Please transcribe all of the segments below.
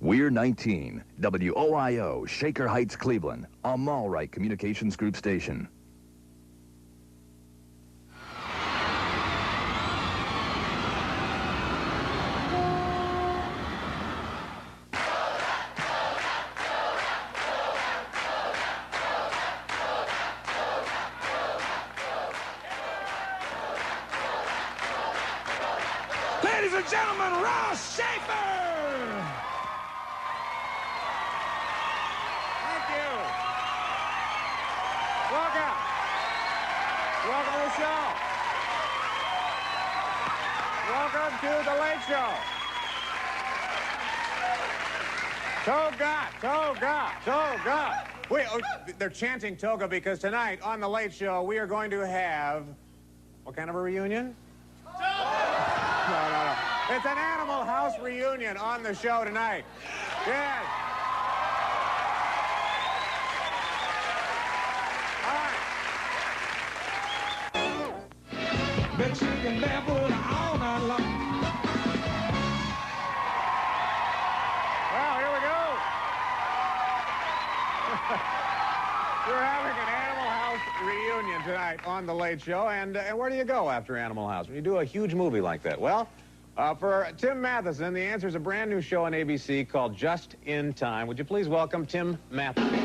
We're 19, WOIO, Shaker Heights, Cleveland, a Mallrite Communications Group station. Ladies and gentlemen, Ross Shaffer! Thank you. Welcome. Welcome to the show. Welcome to the Late Show. Toga, toga, toga. Wait, oh, they're chanting toga because tonight on the Late Show we are going to have what kind of a reunion? No. It's an Animal House reunion on the show tonight. Yes. All right. Bet you can barefoot all night long. Well, here we go. We're having an Animal House reunion tonight on the Late Show. And where do you go after Animal House when you do a huge movie like that? Well, for Tim Matheson, the answer is a brand new show on ABC called Just in Time. Would you please welcome Tim Matheson?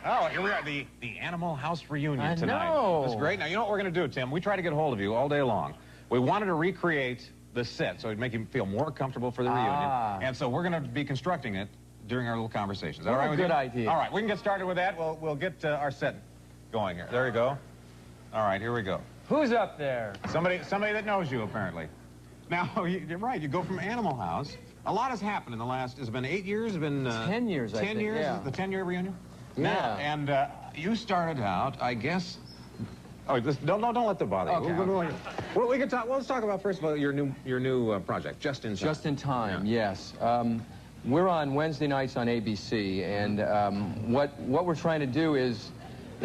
Oh, here we are, the Animal House reunion tonight. I know. It's great. Now, you know what we're going to do, Tim? We try to get hold of you all day long. We wanted to recreate the set so it'd make you feel more comfortable for the reunion. And so we're going to be constructing it during our little conversations. Is that all right with you? Good idea. All right, we can get started with that. We'll get our set going here. There you go. All right, here we go. Who's up there? Somebody that knows you, apparently. Now, you're right. You go from Animal House. A lot has happened in the last, has it been 8 years? It's been 10 years, I 10 think, years? yeah. The 10-year reunion? Yeah. Now, and you started out, I guess. Oh, don't let them bother you. Okay. Well, we can talk. Well, let's talk about first of all your new project, Just in Time. Just in Time, yes. We're on Wednesday nights on ABC, and what we're trying to do is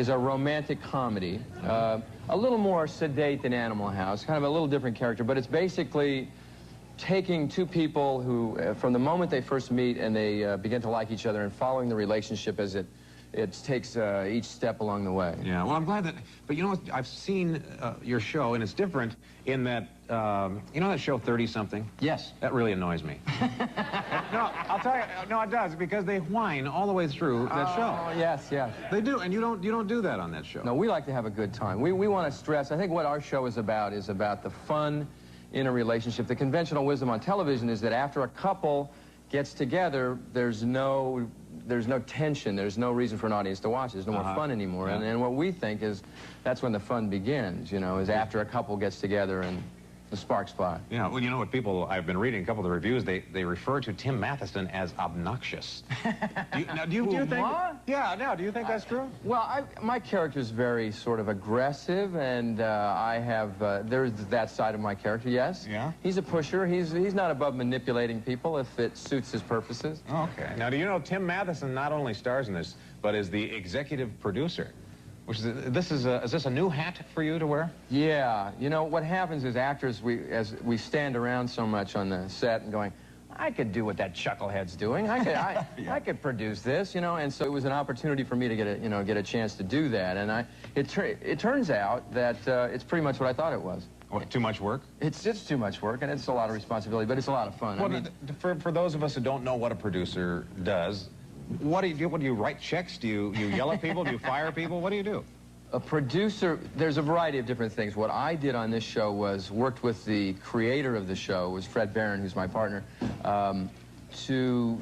a romantic comedy, a little more sedate than Animal House, kind of a little different character, but it's basically taking two people who, from the moment they first meet and they begin to like each other, and following the relationship as it takes each step along the way. Yeah, well, I'm glad that, but you know what, I've seen your show, and it's different in that, you know that show 30-something? Yes. That really annoys me. No, I'll tell you, no, it does, because they whine all the way through that show. Oh, yes, yes. They do, and you don't do that on that show. No, we like to have a good time. We want to stress, I think what our show is about the fun in a relationship. The conventional wisdom on television is that after a couple gets together, there's no tension, there's no reason for an audience to watch it, there's no more fun anymore. Yeah. And what we think is that's when the fun begins, you know, is after a couple gets together and the sparks fly. Yeah, well, you know what, people, I've been reading a couple of the reviews, they refer to Tim Matheson as obnoxious. Do you think? What? Yeah, no, do you think that's true? Well, my character's very sort of aggressive, and I have, there's that side of my character, yes. Yeah? He's a pusher. He's not above manipulating people if it suits his purposes. Okay. Now, do you know Tim Matheson not only stars in this, but is the executive producer? Which is this a new hat for you to wear? Yeah. You know, what happens is actors, as we stand around so much on the set and going, I could do what that chucklehead's doing. I could produce this, you know. And so it was an opportunity for me to get a chance to do that. And it turns out that it's pretty much what I thought it was. What, too much work? It's too much work, and it's a lot of responsibility, but it's a lot of fun. Well, I mean, for those of us who don't know what a producer does, what do you do? What do you write checks? Do you yell at people? Do you fire people? What do you do? A producer, there's a variety of different things. What I did on this show was worked with the creator of the show, was Fred Barron, who's my partner, to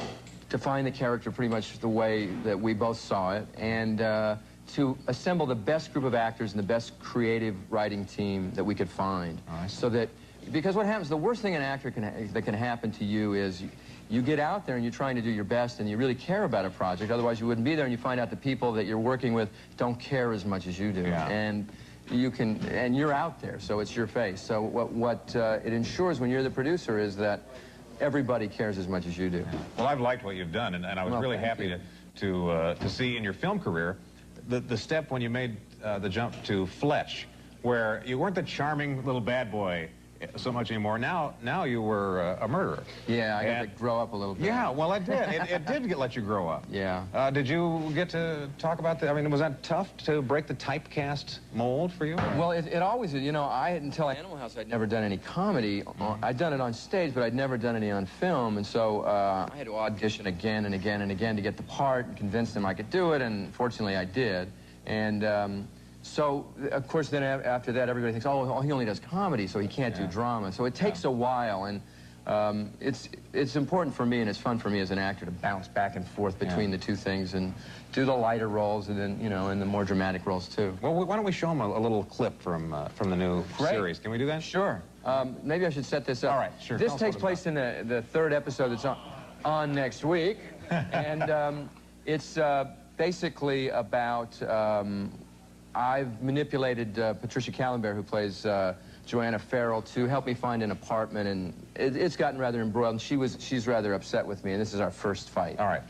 define the character pretty much the way that we both saw it, and to assemble the best group of actors and the best creative writing team that we could find. So that, because what happens, the worst thing an actor that can happen to you is you get out there and you're trying to do your best and you really care about a project, otherwise you wouldn't be there, and you find out the people that you're working with don't care as much as you do. Yeah. And you can, and you're out there, so it's your face. So what it ensures when you're the producer is that everybody cares as much as you do. Well, I've liked what you've done, and I was really happy to see in your film career the step when you made the jump to Fletch, where you weren't the charming little bad boy so much anymore. Now you were a murderer. Yeah, I got to grow up a little bit. Yeah, well, it did. It did let you grow up. Yeah. Did you get to talk about that? I mean, was that tough to break the typecast mold for you? Well, it always is. You know, until Animal House, I'd never done any comedy. I'd done it on stage, but I'd never done any on film. And so I had to audition again and again and again to get the part and convince them I could do it. And fortunately, I did. And so, of course, then after that, everybody thinks, oh, he only does comedy, so he can't do drama. So it takes a while, and it's important for me, and it's fun for me as an actor to bounce back and forth between the two things and do the lighter roles, and then, you know, and the more dramatic roles, too. Well, why don't we show them a little clip from the new series? Can we do that? Sure. Maybe I should set this up. All right, sure. This takes place in the third episode that's on next week, and it's basically about... I've manipulated Patricia Callenberg, who plays Joanna Farrell, to help me find an apartment, and it's gotten rather embroiled, and she's rather upset with me, and this is our first fight. All right.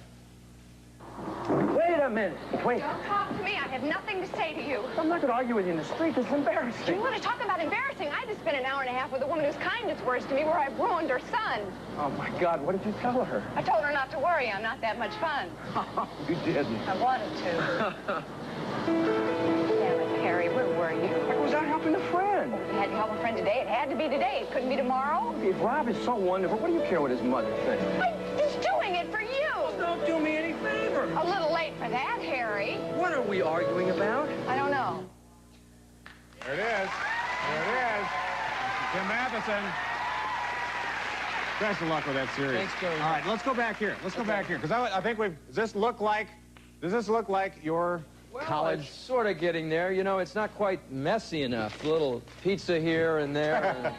Wait a minute. Wait. Don't talk to me. I have nothing to say to you. I'm not going to argue with you in the street. This is embarrassing. You want to talk about embarrassing? I just spent an hour and a half with a woman whose kindness words to me where I've ruined her son. Oh, my God. What did you tell her? I told her not to worry. I'm not that much fun. You didn't. I wanted to. Damn it, Harry. Where were you? I was out helping a friend. You had to help a friend today. It had to be today. It couldn't be tomorrow. If Rob is so wonderful, what do you care what his mother thinks? I'm just doing it for you. Don't do me any favor. A little late for that, Harry. What are we arguing about? I don't know. There it is. There it is. Tim Matheson. Best of luck with that series. Thanks, Joey. All right, let's go back here. Let's go back here, because I think we've... Does this look like your college? It's sort of getting there. You know, it's not quite messy enough. A little pizza here and there.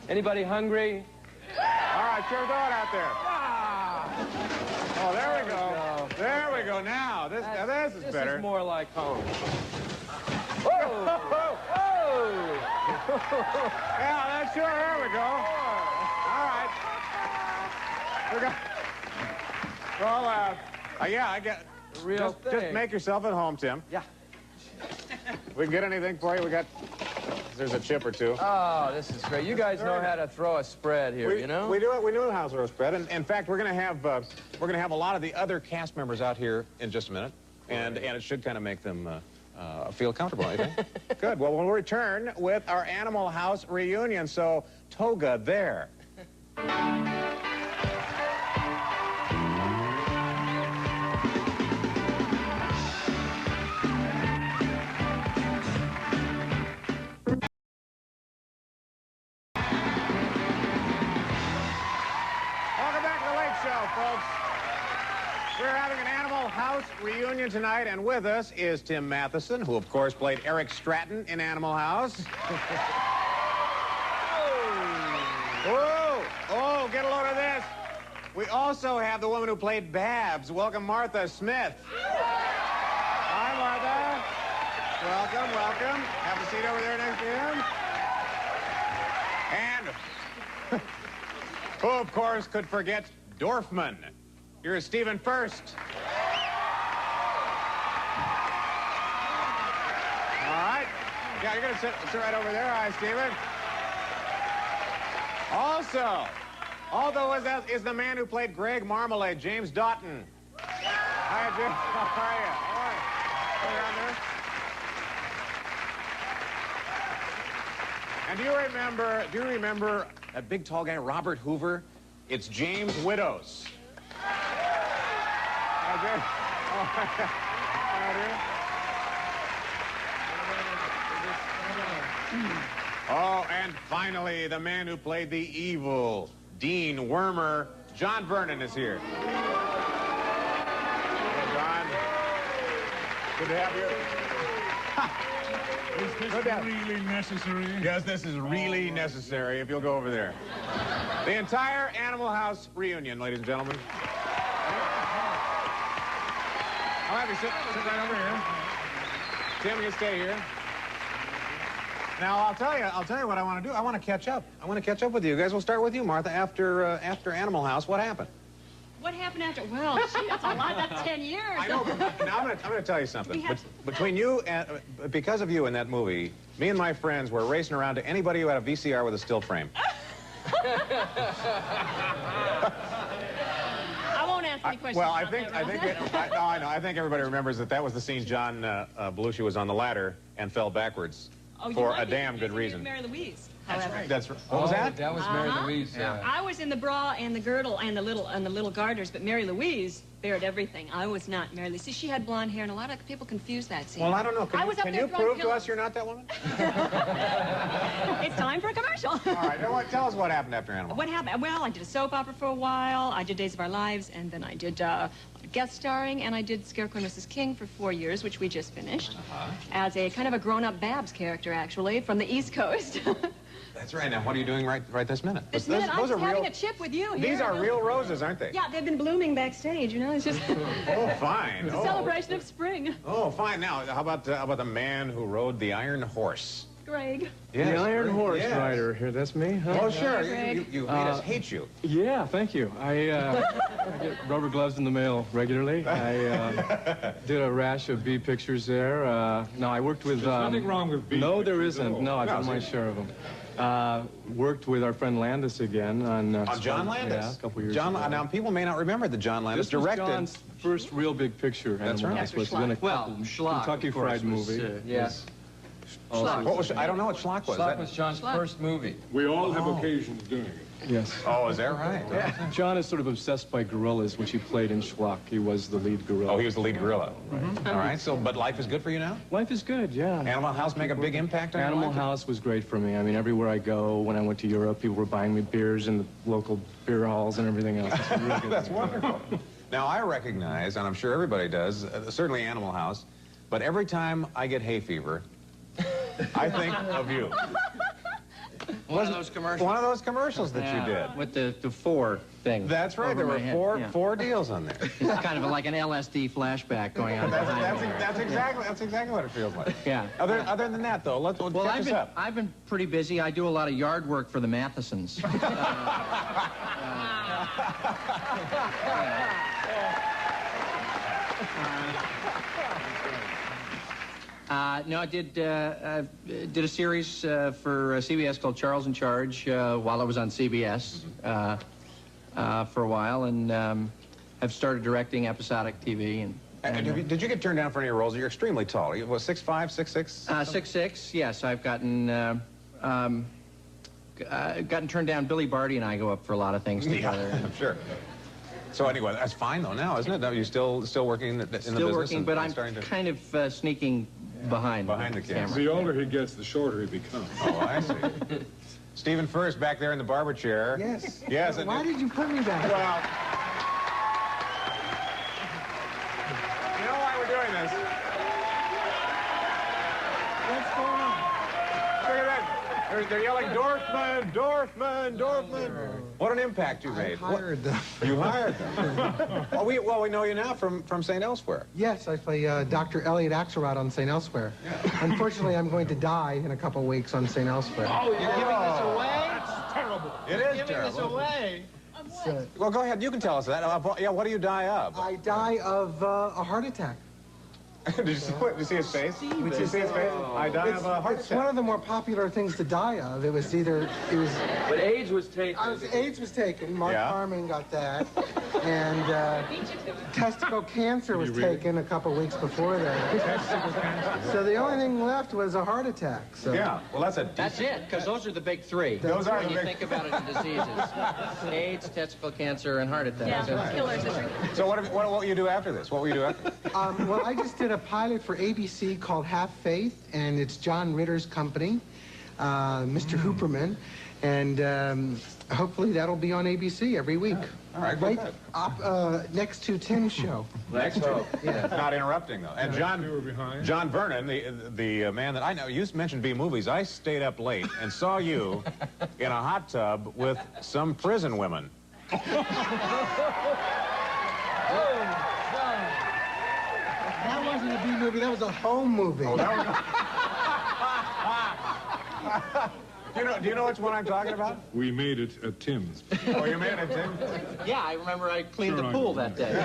Anybody hungry? All right, sure, throw it out there. Oh, there we go. There we go. Now, this is better. This is more like home. Whoa! Whoa! Yeah, that's sure. There we go. All right. Well, yeah, I get... Real thing. Just make yourself at home, Tim. Yeah. We can get anything for you. There's a chip or two. Oh, this is great. You guys know how to throw a spread here, you know? We do it. We know how to throw a spread. And in fact, we're going to have a lot of the other cast members out here in just a minute, and it should kind of make them feel comfortable. I think. Good. Well, we'll return with our Animal House reunion. So, toga there. We're having an Animal House reunion tonight, and with us is Tim Matheson, who, of course, played Eric Stratton in Animal House. Oh, get a load of this. We also have the woman who played Babs. Welcome, Martha Smith. Hi, Martha. Welcome, welcome. Have a seat over there next to him. And who, of course, could forget Dorfman? Here's Stephen First. All right. Yeah, you're going to sit right over there. Hi, Stephen. Also, although is the man who played Greg Marmalade, James Doughton. Hi, James. How are you? All right. Around there. And do you remember that big tall guy, Robert Hoover? It's James Widows. Oh, and finally, the man who played the evil Dean Wormer, John Vernon, is here. Hey, John. Good to have you. Is this really necessary? Yes, this is really necessary, if you'll go over there. The entire Animal House reunion, ladies and gentlemen. I'll have you sit right over here. Tim, you stay here. Now, I'll tell you what I want to do. I want to catch up. I want to catch up with you guys. We'll start with you, Martha. After Animal House, what happened? What happened after? Well, gee, that's a lot. That's 10 years. I know, but now I'm going to tell you something. Between you and, because of you in that movie, me and my friends were racing around to anybody who had a VCR with a still frame. I won't ask any questions. Well, about that, Ross. I know. I think everybody remembers that was the scene John Belushi was on the ladder and fell backwards for a damn good reason. Mary Louise. That's However. right. That's right. What was that? That was Mary Louise. Yeah. I was in the bra and the girdle and the little garters, but Mary Louise bared everything. I was not Mary Louise. See, she had blonde hair, and a lot of people confuse that scene. Well, I don't know. I was up Can there you throwing prove to pillows. us you're not that woman? It's time for a commercial. All right. Now, tell us what happened after Animal. What happened? Well, I did a soap opera for a while. I did Days of Our Lives, and then I did guest starring, and I did Scarecrow and Mrs. King for 4 years, which we just finished, as a kind of a grown-up Babs character, actually, from the East Coast. That's right. Now, what are you doing right this minute? This minute, I'm just having a chip with you here. These are real roses, aren't they? Yeah, they've been blooming backstage, you know, it's just Oh, fine. a celebration of spring. Oh, fine. Now, how about the man who rode the Iron Horse? Greg. Yes, The Iron Horse yes. rider here, that's me, huh? Oh, sure. Greg. You made us hate you. Yeah, thank you. I get rubber gloves in the mail regularly. I did a rash of B pictures there. No, I worked with... There's nothing wrong with B No, there pictures at isn't. all. No, I've done my share of them. Worked with our friend Landis again on... John Landis? Yeah, a couple years John, ago. now, people may not remember that John Landis This was directed... John's first real big picture. That's Animal right. House was in a Well, Schlock, Kentucky of course, Fried was, movie. Yes. What was, I don't know what Schlock was. Schlock was John's first movie. We all have occasions doing it. Yes. Oh, is that right? Yeah. John is sort of obsessed by gorillas, which he played in Schlock. He was the lead gorilla. Oh, he was the lead gorilla. Right. All right. So, but life is good for you now? Life is good, yeah. Animal House make a big impact on your Animal life? House was great for me. I mean, everywhere I go, when I went to Europe, people were buying me beers in the local beer halls and everything else. It's really good. That's wonderful. Now, I recognize, and I'm sure everybody does, certainly Animal House, but every time I get hay fever, I think of you. One of those commercials. One of those commercials that you did. With the four thing. That's right. over There my were head, four deals on there. It's kind of like an LSD flashback going on behind me. That's exactly what it feels like. Yeah. Other than that, though, let's Well, catch us up. I've been pretty busy. I do a lot of yard work for the Mathesons. No, I did a series for CBS called Charles in Charge while I was on CBS for a while, and have started directing episodic TV. And did you get turned down for any roles? You're extremely tall. You was 6'5", 6'6"? 6'6", yes. I've gotten turned down. Billy Barty and I go up for a lot of things together. Yeah, sure. So anyway, that's fine though now, isn't it? Are you still working in the business? Still working, but I'm starting to... kind of sneaking behind the camera. The older he gets, the shorter he becomes. Oh, I see. Stephen First back there in the barber chair. Yes. Yes. Why did you put me back? Well, you know why we're doing this? What's going on? Look at that. They're yelling, Dorfman, Dorfman, Dorfman. What an impact you made. I hired them. You hired them. Well, we know you now from St. Elsewhere. Yes, I play Dr. Elliot Axelrod on St. Elsewhere. Yeah. Unfortunately, I'm going to die in a couple of weeks on St. Elsewhere. Oh, you're giving this away? That's terrible. It is terrible. This away. Well, go ahead. You can tell us that. Yeah, what do you die of? I die of a heart attack. Did you see his face? Did you see his face? I die of a heart It's one attack. of the more popular things to die of. It was But AIDS was taken. AIDS was taken. Mark Yeah. Harmon got that. And testicle cancer was taken a couple weeks before that. So the only thing left was a heart attack. So. Yeah. Well, that's a. That's it, because those are the big three. Those are when the you big- think about it in diseases. AIDS, testicle cancer, and heart attack. Yeah, killers. So what will you do after this? What will you do after? Well, I just did a pilot for ABC called Have Faith, and it's John Ritter's company, Mr. Hooperman, and hopefully that'll be on ABC every week. All right, go ahead. Next to Tim's show. Next hope. Yeah. Not interrupting, though. And John Vernon, the man that I know, you mentioned B-movies. I stayed up late and saw you in a hot tub with some prison women. That wasn't a B movie, that was a home movie. Oh, that was... Do you know which one I'm talking about? We made it at Tim's. Oh, you made it, Tim? Yeah, I remember I cleaned Sure, the I pool know. that day.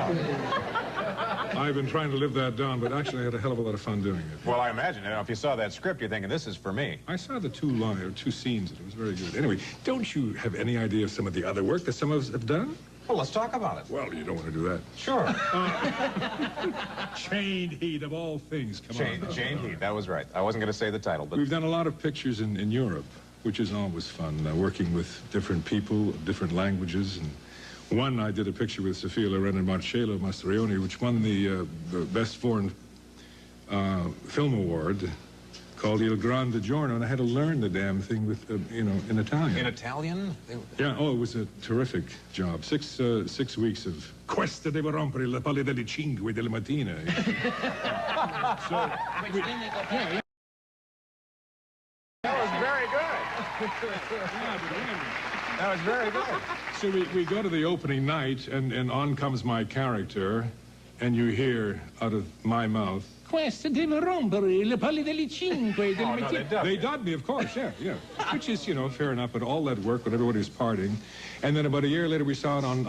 I've been trying to live that down, but actually I had a hell of a lot of fun doing it. Well, I imagine, if you saw that script, you're thinking, this is for me. I saw the two scenes, and it was very good. Anyway, don't you have any idea of some of the other work that some of us have done? Well, let's talk about it. Well, you don't want to do that. Sure. Chained Heat, of all things. Come on. Chained Heat, that was right. I wasn't going to say the title, but... We've done a lot of pictures in Europe, which is always fun, working with different people, different languages. And one, I did a picture with Sofia Loren and Marcello Mastroianni, which won the Best Foreign Film Award, called Il Grande Giorno, and I had to learn the damn thing with, in Italian. In Italian? Yeah, oh, it was a terrific job. 6 weeks of Questa devo rompere le palle delle 5 della mattina. So, That was very good. That was very good. So we go to the opening night, and on comes my character, and you hear out of my mouth, Questa devo rompere le palle delle 5 della mattina. They dubbed me, of course, yeah. Which is, fair enough, but all that work when everybody was partying. And then about a year later, we saw it on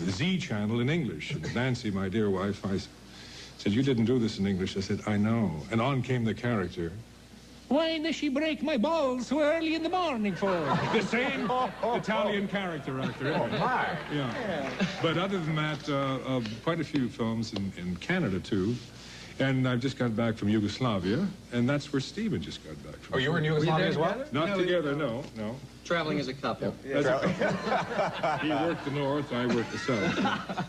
Z Channel in English. And Nancy, my dear wife, I said, you didn't do this in English. I said, I know. And on came the character. Why does she break my balls so early in the morning for? The same Italian character actor. Oh, my. Yeah. But other than that, quite a few films in Canada, too. And I've just got back from Yugoslavia, and that's where Steven just got back from. Oh, you were in Yugoslavia as well? Not together, no. Traveling as a couple. He worked the north, I worked the south.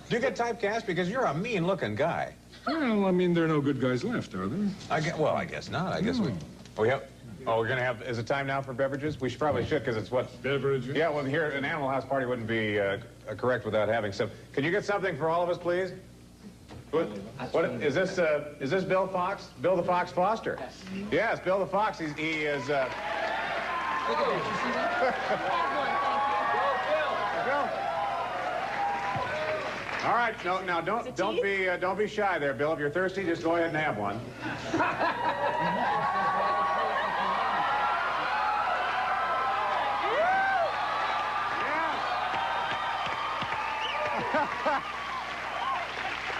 Do you get typecast? Because you're a mean-looking guy. Well, I mean, there are no good guys left, are there? I guess not. I guess we... Oh, yeah. Oh, we're going to have... Is it time now for beverages? We probably should, because it's what... Beverages? Yeah, well, here, an Animal House party wouldn't be correct without having some... Can you get something for all of us, please? What is this Bill Fox? Bill the Fox Foster? Yes, Bill the Fox. He is... Look at that. You see that? All right, no, now don't be shy there, Bill. If you're thirsty, just go ahead and have one.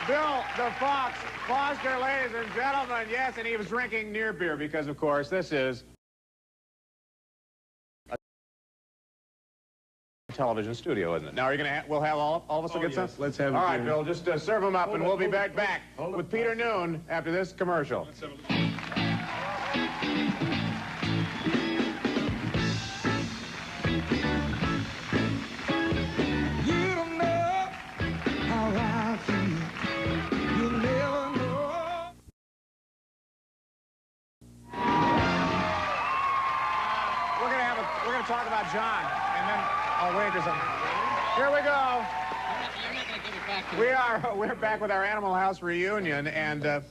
Bill the Fox Foster, ladies and gentlemen. Yes, and he was drinking near beer because, of course, this is a television studio, isn't it? Now, are you going to we'll have all of us will get some? Let's have all right, Bill, just serve them up, and we'll be back with Peter Noon after this commercial. We're going to talk about John, and then I'll wait or something. Here we go. We're back with our Animal House reunion, and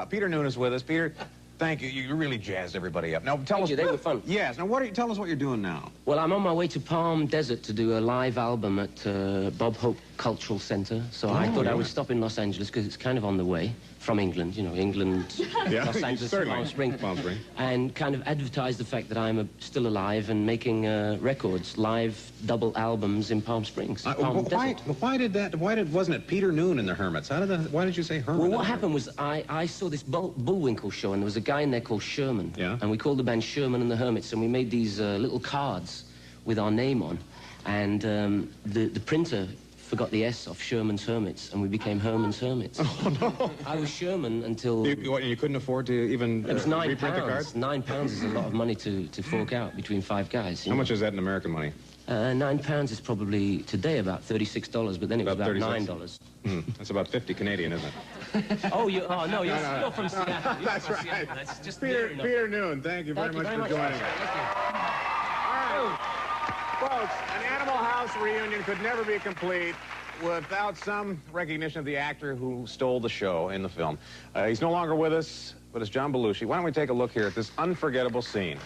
Peter Noon is with us. Peter, thank you. You really jazzed everybody up. Now tell us. They were fun. Yes. Now tell us what you're doing now. Well, I'm on my way to Palm Desert to do a live album at Bob Hope Cultural Center. So I thought I would stop in Los Angeles because it's kind of on the way from England. England, Los Angeles, Palm Springs, and kind of advertise the fact that I'm still alive and making records, live double albums in Palm Springs. Palm Desert. Why wasn't it Peter Noon and the Hermits? Why did you say Hermit? Well, what happened was I saw this Bullwinkle show, and there was a guy in there called Sherman. Yeah. And we called the band Sherman and the Hermits, and we made these little cards with our name on. And the printer forgot the S off Sherman's Hermits, and we became Herman's Hermits. Oh, no. I was Sherman until... You couldn't afford to even it was £9. reprint the cards? £9 is a lot of money to fork out between 5 guys. How much is that in American money? £9 is probably today about $36, but then it was about $9. That's about 50 Canadian, isn't it? You're from Seattle. That's right. Seattle. That's just Peter Noon, thank you very much for joining us. All right. Folks, an Animal House reunion could never be complete without some recognition of the actor who stole the show in the film. He's no longer with us, but it's John Belushi. Why don't we take a look here at this unforgettable scene?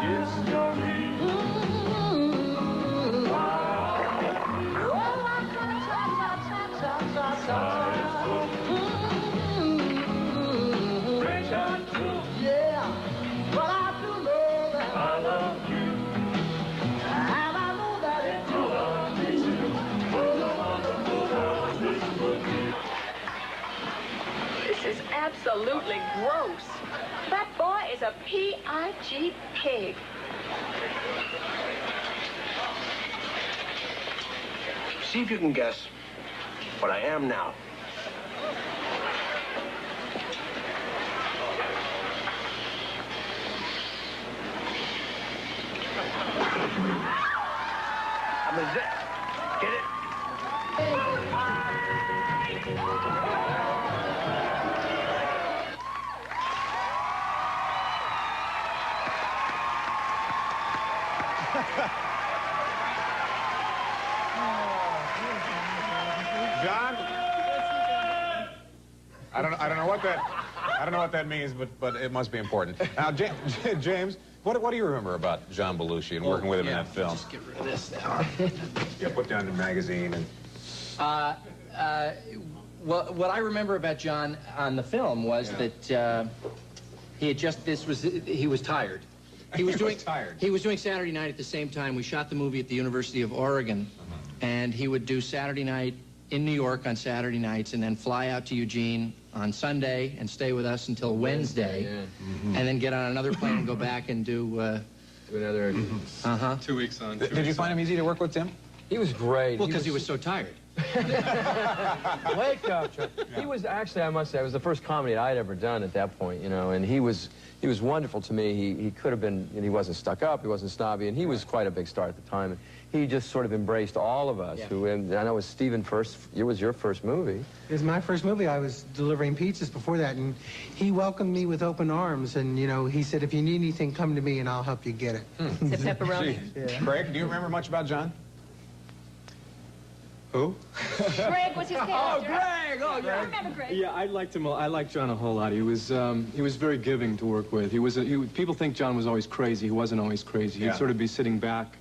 Yes. absolutely gross. That boy is a P-I-G pig. See if you can guess what I am now. I'm a zip. Get it? John? I don't know what that means, but it must be important. Now, James, what do you remember about John Belushi and working with him in that film? Just get rid of this now. Yeah, put down the magazine and. Well, what I remember about John on the film was that he was tired. He was doing Saturday night at the same time. We shot the movie at the University of Oregon, and he would do Saturday night in New York on Saturday nights, and then fly out to Eugene on Sunday and stay with us until Wednesday, and then get on another plane and go back and do another 2 weeks on. Did you find him easy to work with, Tim? He was great. Well, because he was so tired. Wake up, Chuck. He was actually, I must say, it was the first comedy I'd ever done at that point, you know, and he was wonderful to me. He could have been, and he wasn't stuck up, he wasn't snobby, and he was quite a big star at the time. And he just sort of embraced all of us. Who, and I know it was Stephen first. It was your first movie. It was my first movie. I was delivering pizzas before that, and he welcomed me with open arms. And, you know, he said, if you need anything, come to me, and I'll help you get it. The pepperoni. Yeah. Craig, do you remember much about John? Who? Greg was his character. Oh, Greg! Oh, I remember Greg. Yeah, I liked him. I liked John a whole lot. He was very giving to work with. People think John was always crazy. He wasn't always crazy. He'd sort of be sitting back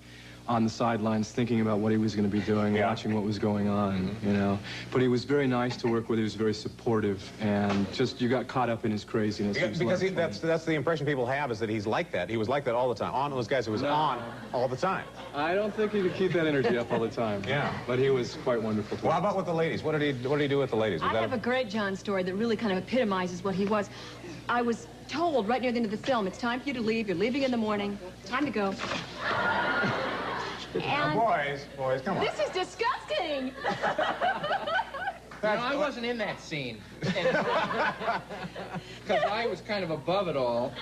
on the sidelines thinking about what he was going to be doing, watching what was going on, you know. But he was very nice to work with. He was very supportive, and just you got caught up in his craziness. Because that's the impression people have, is that he's like that. He was like that all the time. On those guys who was on all the time. I don't think he could keep that energy up all the time. Yeah. But he was quite wonderful. Well, how about with the ladies? What did he do with the ladies? I have a great John story that really kind of epitomizes what he was. I was told right near the end of the film, it's time for you to leave. You're leaving in the morning. Time to go. And boys, come on. this is disgusting. You know, I wasn't in that scene. Because I was kind of above it all.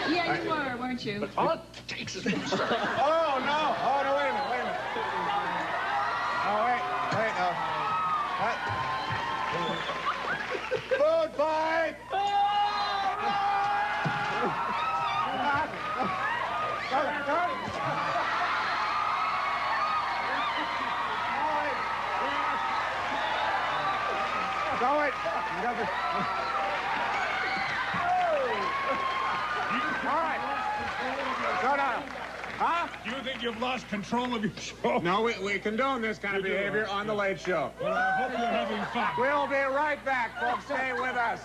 Yeah, you were, weren't you? But all it takes is one step. Oh, no. Oh, no, wait a minute. Oh, wait. What? Food fight! Go it. All right. Go down. Huh? Do you think you've lost control of your show? No, we condone this kind of behavior on The Late Show. Well, I hope you're having fun. We'll be right back, folks. Stay with us.